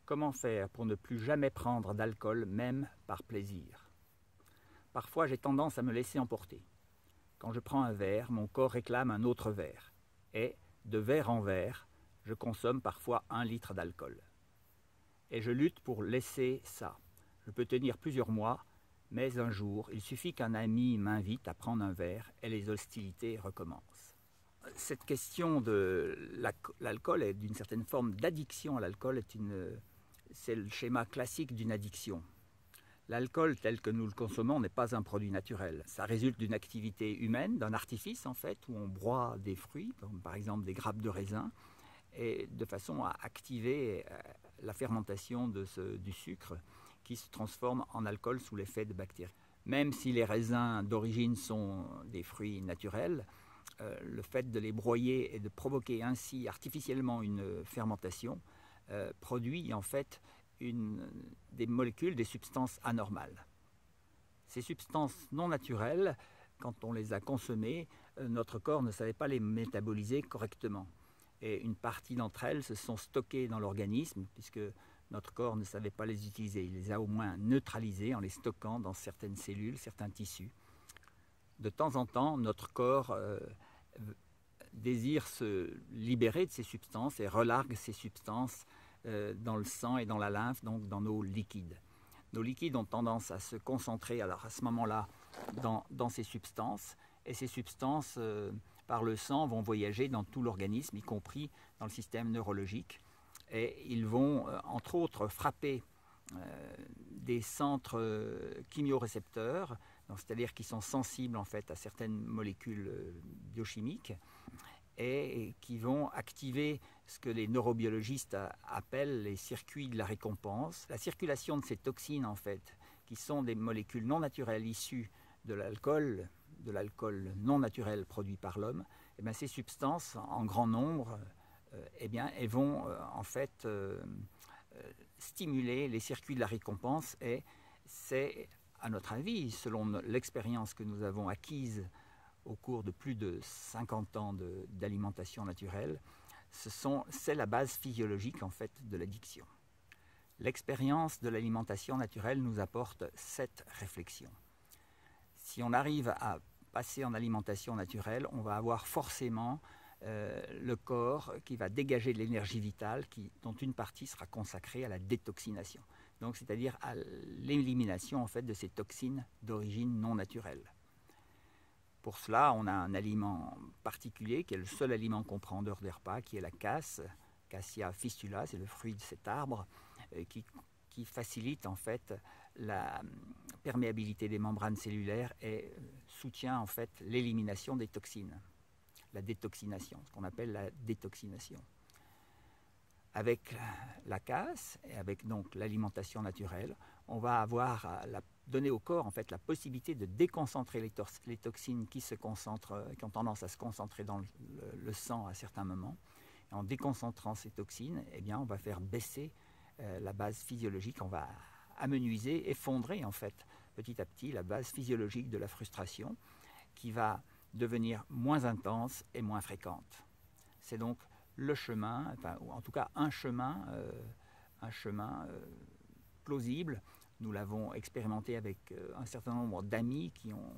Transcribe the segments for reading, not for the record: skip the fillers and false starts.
Comment faire pour ne plus jamais prendre d'alcool, même par plaisir? Parfois, j'ai tendance à me laisser emporter. Quand je prends un verre, mon corps réclame un autre verre. Et, de verre en verre, je consomme parfois 1 litre d'alcool. Et je lutte pour laisser ça. Je peux tenir plusieurs mois, mais un jour, il suffit qu'un ami m'invite à prendre un verre et les hostilités recommencent. Cette question de l'alcool et d'une certaine forme d'addiction à l'alcool c'est le schéma classique d'une addiction. L'alcool tel que nous le consommons n'est pas un produit naturel. Ça résulte d'une activité humaine, d'un artifice en fait, où on broie des fruits, comme par exemple des grappes de raisin, et de façon à activer la fermentation du sucre qui se transforme en alcool sous l'effet de bactéries. Même si les raisins d'origine sont des fruits naturels, le fait de les broyer et de provoquer ainsi artificiellement une fermentation produit en fait des molécules, des substances anormales. Ces substances non naturelles, quand on les a consommées, notre corps ne savait pas les métaboliser correctement. Et une partie d'entre elles se sont stockées dans l'organisme, puisque notre corps ne savait pas les utiliser. Il les a au moins neutralisées en les stockant dans certaines cellules, certains tissus. De temps en temps, notre corps désire se libérer de ces substances et relargue ces substances dans le sang et dans la lymphe, donc dans nos liquides. Nos liquides ont tendance à se concentrer alors à ce moment-là dans ces substances, et ces substances par le sang vont voyager dans tout l'organisme, y compris dans le système neurologique, et ils vont entre autres frapper des centres chimiorécepteurs, c'est-à-dire qui sont sensibles en fait à certaines molécules biochimiques, et qui vont activer ce que les neurobiologistes appellent les circuits de la récompense. La circulation de ces toxines, en fait, qui sont des molécules non naturelles issues de l'alcool non naturel produit par l'homme, et bien ces substances, en grand nombre, elles vont en fait stimuler les circuits de la récompense, et c'est, à notre avis, selon l'expérience que nous avons acquise au cours de plus de 50 ans d'alimentation naturelle, c'est la base physiologique en fait de l'addiction. L'expérience de l'alimentation naturelle nous apporte cette réflexion. Si on arrive à passer en alimentation naturelle, on va avoir forcément le corps qui va dégager de l'énergie vitale dont une partie sera consacrée à la détoxination. Donc c'est-à-dire à l'élimination en fait de ces toxines d'origine non naturelle. Pour cela, on a un aliment particulier qui est le seul aliment qu'on prend en dehors des repas, qui est la casse, Cassia fistula, c'est le fruit de cet arbre, qui facilite en fait la perméabilité des membranes cellulaires et soutient en fait l'élimination des toxines, la détoxination, ce qu'on appelle la détoxination. Avec la casse et avec donc l'alimentation naturelle, on va avoir donner au corps en fait la possibilité de déconcentrer les toxines qui ont tendance à se concentrer dans le sang à certains moments. Et en déconcentrant ces toxines, eh bien, on va faire baisser la base physiologique, on va amenuiser, effondrer en fait petit à petit la base physiologique de la frustration, qui va devenir moins intense et moins fréquente. C'est donc le chemin, ou en tout cas un chemin plausible. Nous l'avons expérimenté avec un certain nombre d'amis qui ont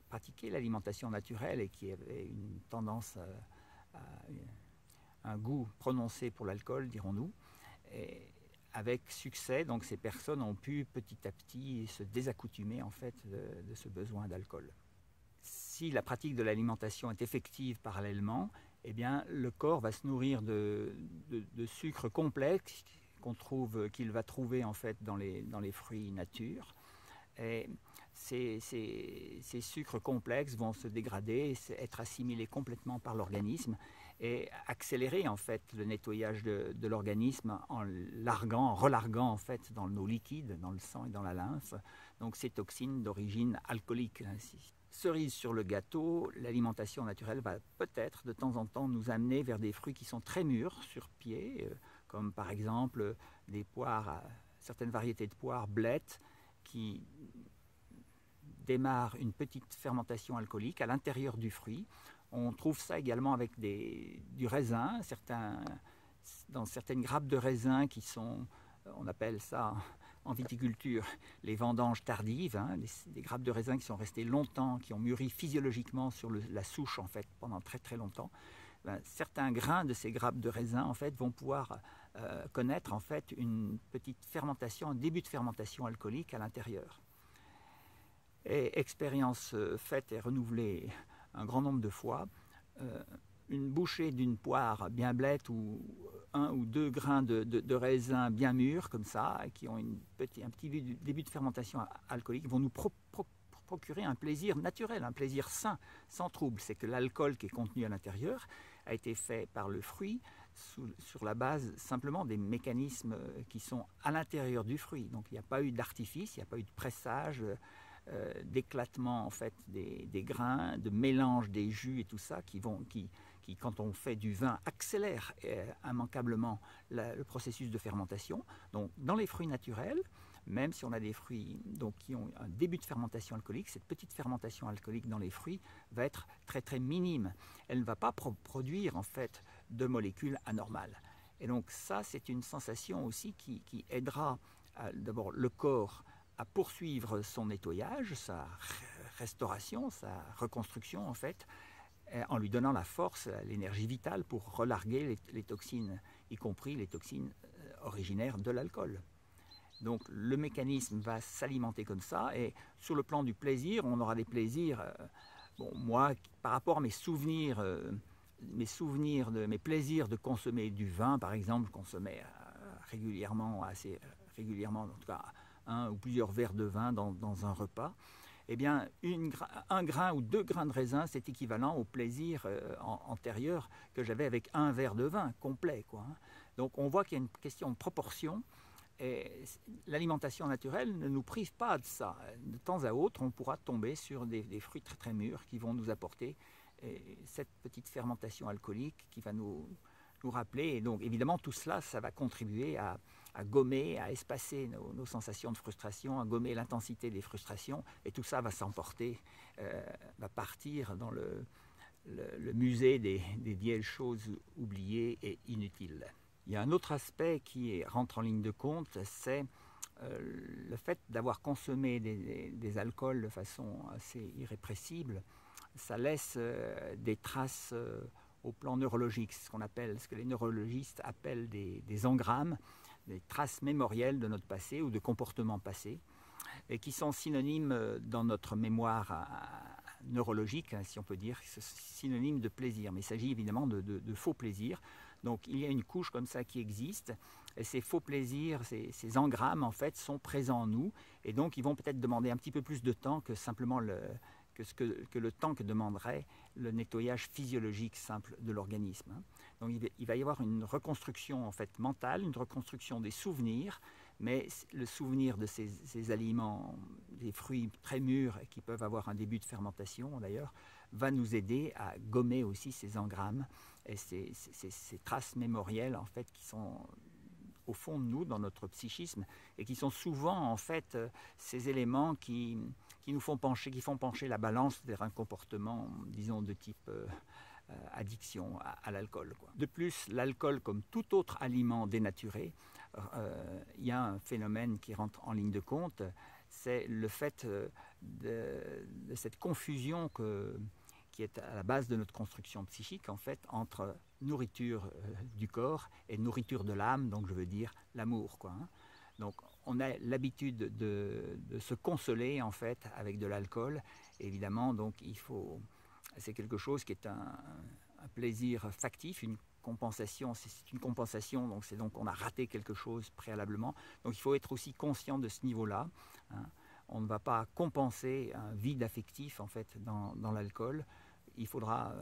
pratiqué l'alimentation naturelle et qui avaient une tendance à un goût prononcé pour l'alcool, dirons-nous. Et avec succès, donc ces personnes ont pu petit à petit se désaccoutumer en fait de ce besoin d'alcool. Si la pratique de l'alimentation est effective parallèlement, eh bien, le corps va se nourrir de sucres complexes qu'il va trouver en fait dans les fruits nature. Et ces sucres complexes vont se dégrader, être assimilés complètement par l'organisme et accélérer en fait le nettoyage de l'organisme en relarguant en fait dans nos liquides, dans le sang et dans la lymphe, donc ces toxines d'origine alcoolique ainsi. Cerise sur le gâteau, l'alimentation naturelle va peut-être de temps en temps nous amener vers des fruits qui sont très mûrs sur pied, comme par exemple des poires, certaines variétés de poires blettes qui démarrent une petite fermentation alcoolique à l'intérieur du fruit. On trouve ça également avec du raisin, dans certaines grappes de raisin qui sont on appelle ça en viticulture les vendanges tardives, hein, des grappes de raisin qui sont restées longtemps, qui ont mûri physiologiquement sur la souche en fait pendant très très longtemps. Certains grains de ces grappes de raisin en fait vont pouvoir connaître en fait une petite fermentation, un début de fermentation alcoolique à l'intérieur. Et expérience faite et renouvelée un grand nombre de fois, une bouchée d'une poire bien blette ou 1 ou 2 grains de raisin bien mûrs comme ça, qui ont un petit début de fermentation alcoolique, vont nous procurer un plaisir naturel, un plaisir sain, sans trouble. C'est que l'alcool qui est contenu à l'intérieur a été fait par le fruit sur la base simplement des mécanismes qui sont à l'intérieur du fruit. Donc il n'y a pas eu d'artifice, il n'y a pas eu de pressage, d'éclatement en fait des grains, de mélange des jus et tout ça qui quand on fait du vin accélère immanquablement le processus de fermentation. Donc dans les fruits naturels, même si on a des fruits donc, qui ont un début de fermentation alcoolique, cette petite fermentation alcoolique dans les fruits va être très très minime. Elle ne va pas produire en fait de molécules anormales. Et donc ça c'est une sensation aussi qui aidera d'abord le corps à poursuivre son nettoyage, sa restauration, sa reconstruction en fait, en lui donnant la force, l'énergie vitale pour relarguer les toxines, y compris les toxines originaires de l'alcool. Donc le mécanisme va s'alimenter comme ça, et sur le plan du plaisir, on aura des plaisirs. Bon, moi, par rapport à mes souvenirs, mes plaisirs de consommer du vin, par exemple, je consommais régulièrement, assez régulièrement, en tout cas 1 ou plusieurs verres de vin dans un repas. Eh bien, 1 grain ou 2 grains de raisin, c'est équivalent au plaisir antérieur que j'avais avec 1 verre de vin complet, quoi. Donc on voit qu'il y a une question de proportion. Et l'alimentation naturelle ne nous prive pas de ça. De temps à autre, on pourra tomber sur des fruits très très mûrs qui vont nous apporter cette petite fermentation alcoolique qui va nous rappeler. Et donc évidemment, tout cela, ça va contribuer à gommer, à espacer nos sensations de frustration, à gommer l'intensité des frustrations. Et tout ça va s'emporter, va partir dans le musée des vieilles choses oubliées et inutiles. Il y a un autre aspect qui rentre en ligne de compte, c'est le fait d'avoir consommé des alcools de façon assez irrépressible. Ça laisse des traces au plan neurologique, ce que les neurologistes appellent des engrammes, des traces mémorielles de notre passé ou de comportements passés, et qui sont synonymes dans notre mémoire neurologique, si on peut dire, synonyme de plaisir. Mais il s'agit évidemment de faux plaisirs. Donc il y a une couche comme ça qui existe, et ces faux plaisirs, ces engrammes en fait sont présents en nous, et donc ils vont peut-être demander un petit peu plus de temps que simplement que le temps que demanderait le nettoyage physiologique simple de l'organisme. Donc il va y avoir une reconstruction en fait mentale, une reconstruction des souvenirs, mais le souvenir de ces aliments, des fruits très mûrs qui peuvent avoir un début de fermentation d'ailleurs, va nous aider à gommer aussi ces engrammes et ces traces mémorielles en fait qui sont au fond de nous, dans notre psychisme, et qui sont souvent en fait ces éléments qui nous font pencher, qui font pencher la balance vers un comportement, disons, de type addiction à l'alcool. De plus, l'alcool, comme tout autre aliment dénaturé, il y a un phénomène qui rentre en ligne de compte, c'est le fait de cette confusion qui est à la base de notre construction psychique, en fait, entre nourriture du corps et nourriture de l'âme, donc je veux dire l'amour, quoi. Donc on a l'habitude de se consoler, en fait, avec de l'alcool. Évidemment, donc c'est quelque chose qui est un plaisir factif, une compensation, c'est une compensation, donc on a raté quelque chose préalablement. Donc il faut être aussi conscient de ce niveau-là, hein. On ne va pas compenser un vide affectif en fait dans l'alcool. Il faudra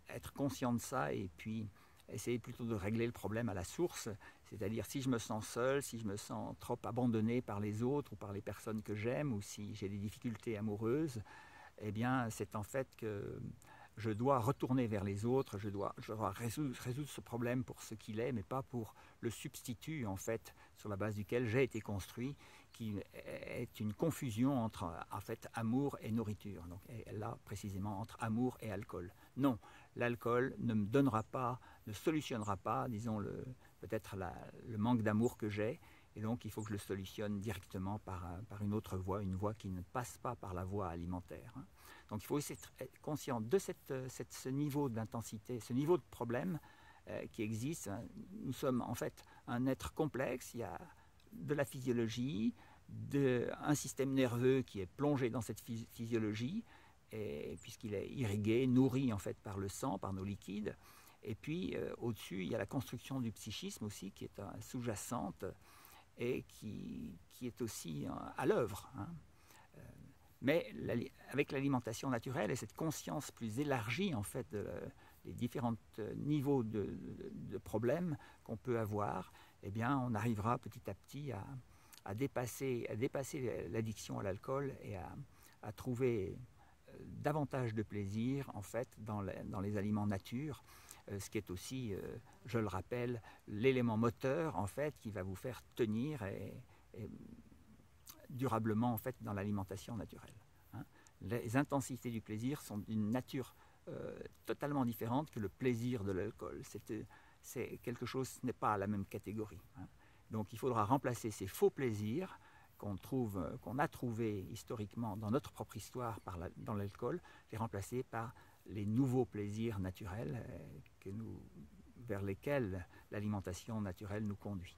être conscient de ça et puis essayer plutôt de régler le problème à la source, c'est-à-dire si je me sens seul, si je me sens trop abandonné par les autres ou par les personnes que j'aime, ou si j'ai des difficultés amoureuses, eh bien c'est en fait que je dois retourner vers les autres, je dois résoudre ce problème pour ce qu'il est, mais pas pour le substitut en fait sur la base duquel j'ai été construit, qui est une confusion entre en fait amour et nourriture. Donc là précisément entre amour et alcool. Non, l'alcool ne me donnera pas, ne solutionnera pas, disons peut-être le manque d'amour que j'ai. et donc il faut que je le solutionne directement par une autre voie, une voie qui ne passe pas par la voie alimentaire. Donc il faut essayer d'être conscient de ce niveau d'intensité, ce niveau de problème qui existe. Nous sommes en fait un être complexe, il y a de la physiologie, un système nerveux qui est plongé dans cette physiologie, puisqu'il est irrigué, nourri en fait par le sang, par nos liquides. Et puis au-dessus, il y a la construction du psychisme aussi, qui est sous-jacente et qui est aussi à l'œuvre. Mais avec l'alimentation naturelle et cette conscience plus élargie en fait des différents niveaux de problèmes qu'on peut avoir, eh bien, on arrivera petit à petit à dépasser l'addiction à l'alcool et à trouver davantage de plaisir en fait dans les aliments nature, ce qui est aussi, je le rappelle, l'élément moteur en fait qui va vous faire tenir et durablement en fait dans l'alimentation naturelle. Les intensités du plaisir sont d'une nature totalement différente que le plaisir de l'alcool. C'est quelque chose, ce n'est pas la même catégorie. Donc il faudra remplacer ces faux plaisirs qu'on a trouvés historiquement dans notre propre histoire dans l'alcool, les remplacer par les nouveaux plaisirs naturels vers lesquels l'alimentation naturelle nous conduit.